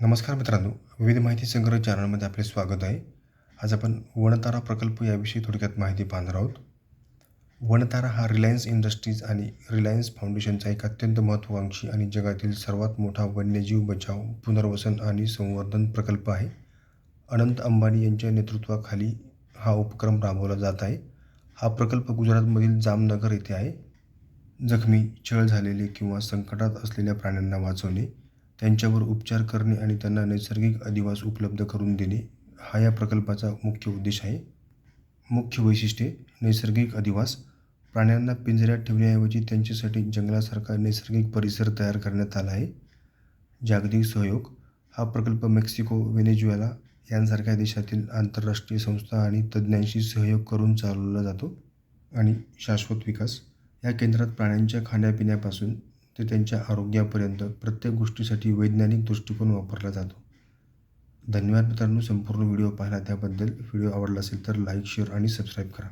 नमस्कार मित्रांनो, विविध माहिती संग्रह चॅनलमध्ये आपले स्वागत आहे. आज आपण वनतारा प्रकल्प याविषयी थोडक्यात माहिती पाहणार आहोत. वनतारा हा रिलायन्स इंडस्ट्रीज आणि रिलायन्स फाउंडेशनचा एक अत्यंत महत्त्वाकांक्षी आणि जगातील सर्वात मोठा वन्यजीव बचाव, पुनर्वसन आणि संवर्धन प्रकल्प आहे. अनंत अंबानी यांच्या नेतृत्वाखाली हा उपक्रम राबवला जात आहे. हा प्रकल्प गुजरातमधील जामनगर येथे आहे. जखमी, छळ झालेले किंवा संकटात असलेल्या प्राण्यांना वाचवणे, त्यांच्यावर उपचार करणे आणि त्यांना नैसर्गिक अधिवास उपलब्ध करून देणे हा या प्रकल्पाचा मुख्य उद्देश आहे. मुख्य वैशिष्ट्ये: नैसर्गिक अधिवास. प्राण्यांना पिंजऱ्यात ठेवण्याऐवजी त्यांच्यासाठी जंगलासारखा नैसर्गिक परिसर तयार करण्यात आला आहे. जागतिक सहयोग. हा प्रकल्प मेक्सिको, व्हेनेझुएला यांसारख्या देशातील आंतरराष्ट्रीय संस्था आणि तज्ज्ञांशी सहयोग करून चालवला जातो. आणि शाश्वत विकास. या केंद्रात प्राण्यांच्या खाण्यापिण्यापासून ते त्यांच्या आरोग्यापर्यंत प्रत्येक गोष्टीसाठी वैज्ञानिक दृष्टिकोन वापरला जातो. धन्यवाद मित्रांनो, संपूर्ण व्हिडिओ पाहिला त्याबद्दल. व्हिडिओ आवडला असेल तर लाईक, शेअर आणि सबस्क्राईब करा.